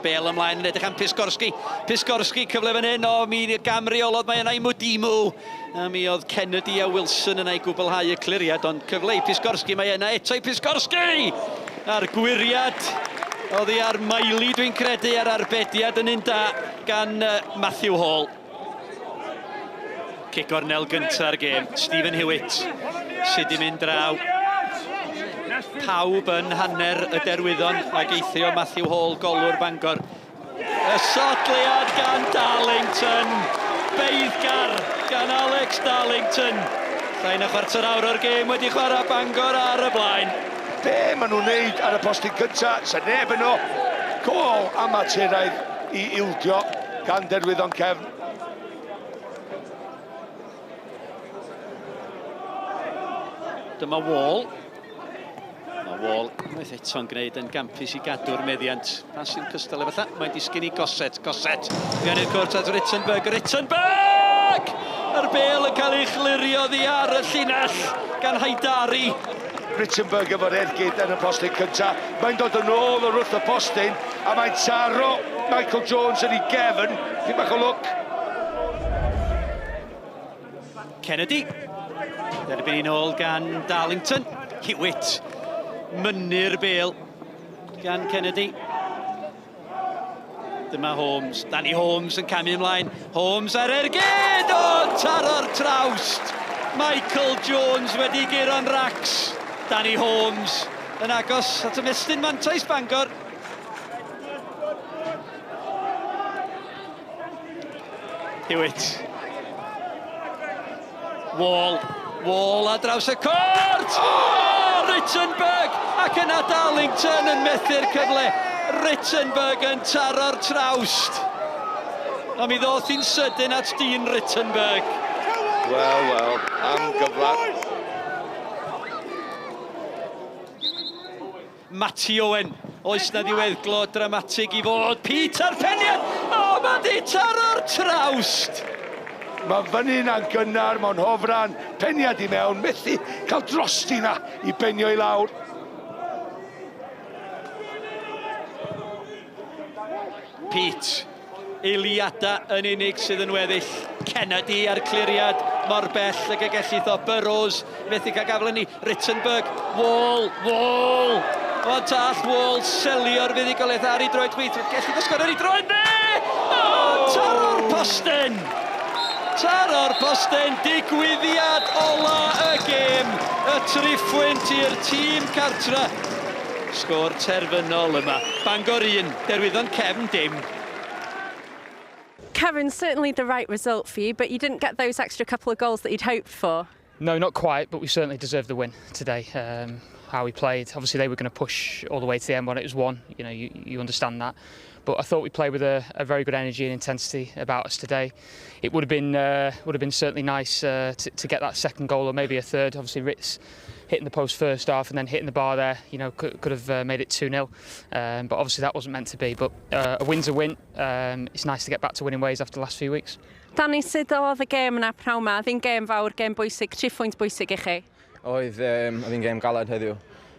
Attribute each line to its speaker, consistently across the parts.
Speaker 1: Bale ymlaen yn edrych am Piskorski. Piskorski cyfle fan hyn, o mi gamreolodd mae yna i Mwdimu. A mi oedd Kennedy a Wilson yna i gwblhau y cliriad, ond cyfle i Piskorski mae yna eto i Piskorski! A'r gwiriad, oedd hi ar maili dwi'n credu ar arbediad yn un da gan Matthew Hall. Cic ornel gynta'r gêm, Stephen Hewitt sydd i mynd draw. Pawb yn hanner y Derwyddon ac eithrio Matthew Hall, golwr Bangor. Y sodliad gan Darlington, beiddgar gan Alex Darlington. Llain a chwarter awr o'r gêm wedi chwarae Bangor ar y blaen.
Speaker 2: Be maen nhw'n neud ar y postyn cyntaf, sy'n neb yno. Gol amaturaidd i ildio gan Derwyddon Cefn.
Speaker 1: Dyma Wall. Mae Wall unwaith eto'n gwneud yn gampus i gadw'r meddiant. Pas sy'n cystal efallai, mae'n disgyn i Goset. Fian i'r cwrt at Rittenberg. Yr Bale yn cael ei chlirio ddi ar y llinell gan Haidari.
Speaker 2: Rittenberg efo'r ergyd yn y postyn cyntaf. Mae'n dod yn ôl o'r wrth y postyn a mae'n taro Michael Jones yn ei gefn. Ddim bach o lwc.
Speaker 1: Kennedy. Derbyn i'n ôl gan Darlington. Hewitt. Mynnu'r Bale gan Kennedy. Dyma Holmes. Danny Holmes yn camu ymlaen. Holmes ar ergyd! O, taro'r trawst! Michael Jones wedi guro'n racs. Danny Holmes yn agos at y mestyn mantais Bangor. Hewitt. Wall a draws y cort! Oh, Rittenberg! Ac yna Darlington yn methu'r cyfle. Rittenberg yn taro'r trawst. A mi ddoth hi'n sydyn at Dean Rittenberg.
Speaker 2: Wel, am gyfla.
Speaker 1: Matty Owen. Oes na ddiweddglo dramatig i fod. Peter Peniad! O, mae di taro'r trawst!
Speaker 2: Mae fyny na'n gynnar, mae'n hofran, Peniad i mewn, methu cael drosti na i benio i lawr.
Speaker 1: Pete, eiliada yn unig sydd yn weddill. Kennedy ar cliriad, mor bell ag y gellith o Burrows, methu cael gafel ni. Rittenberg, Wall. O, tall Wall, selio'r fuddugoliaeth ar ei droed gweithio. Gellith o sgorio ar ei droed, ne! O, taro'r postyn! Taro'r postyn, digwyddiad ola y gêm. Y triffwynt i'r tîm cartra. Sgôr terfynol yma. Bangor 1, Derwyddon Cefn dim.
Speaker 3: Kevin, certainly the right result for you, but you didn't get those extra couple of goals that you'd hoped for.
Speaker 4: No, not quite, but we certainly deserved the win today. How we played, obviously they were going to push all the way to the end when it was 1. You know, you understand that. But I thought we played with a very good energy and intensity about us today. It would have been certainly nice to get that second goal or maybe a third. Obviously, Ritz hitting the post first half and then hitting the bar there, you know, could have made it 2-0. But obviously that wasn't meant to be. But a win's a win. It's nice to get back to winning ways after the last few weeks.
Speaker 3: Danny, sut oedd y gêm yna pnawn 'ma? Oedd hi'n gêm fawr, gêm bwysig, 3 phwynt bwysig i chi?
Speaker 5: Oedd hi'n gêm galed heddiw.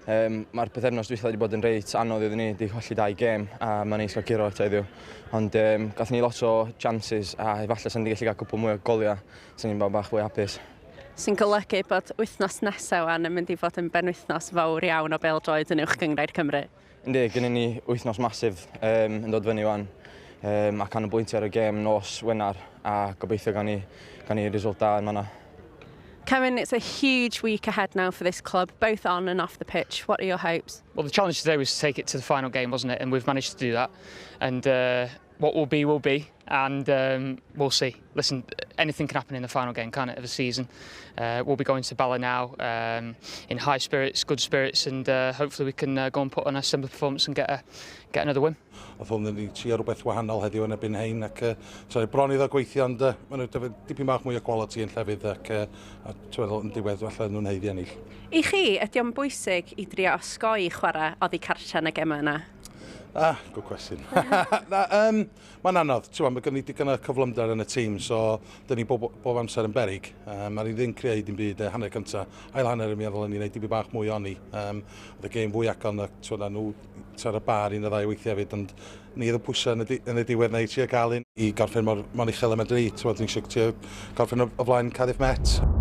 Speaker 5: Mae'r bythefnos dwytha wedi bod yn reit anodd iddyn ni, wedi colli 2 gêm a mae'n neis cael giro eto heddiw. Ond gathon ni lot o chances a efallai sy'n wedi gallu cael cwpl mwy o goliau, sy'n ni'n bach fwy hapus.
Speaker 3: Sy'n golygu bod wythnos nesaf wan yn mynd i fod yn benwythnos fawr iawn o bêl-droed yn uwch gyngrair Cymru.
Speaker 5: Yndi, gynnu ni wythnos masif yn dod fyny wan a canolbwyntio ar y gêm nos Wener a gobeithio gan ni result da yn fan'na.
Speaker 3: Kevin, it's a huge week ahead now for this club, both on and off the pitch. What are your hopes?
Speaker 4: Well, the challenge today was to take it to the final game, wasn't it? And we've managed to do that. And what will be, and we'll see. Listen, anything can happen in the final game, can't it, of the season? We'll be going to Bala now in high spirits, good spirits, and hopefully we can go and put on a similar performance and get another win.
Speaker 6: Oedd hwn yn trio rhywbeth wahanol heddiw yn ebyn hein ac bron iddo gweithio, ond maen nhw dipyn bach mwy o quality yn llefydd ac yn diwedd falle nhw'n heiddi ennill.
Speaker 3: I chi, ydy o'n bwysig i drio osgoi chwarae oddi cartre yn y gemau yna?
Speaker 6: Good question. Mae'n anodd, mae gen i digon o cyflymder yn y tîm, so dyn ni bob amser yn berig. Mae ni ddim creu dim byd hanner cynta. Ail hanner yn meddwl yn ni wneud dim byd bach mwy o'n i. Oedd y gêm fwy agon, nhw ar y bar un o ddau weithiau fyd, ond ni oedd y pwysau yn y diwedd neu trio gael un i gorffen mor uchel y medru. Dwi'n eisiau gorffen o flaen Cardiff Met.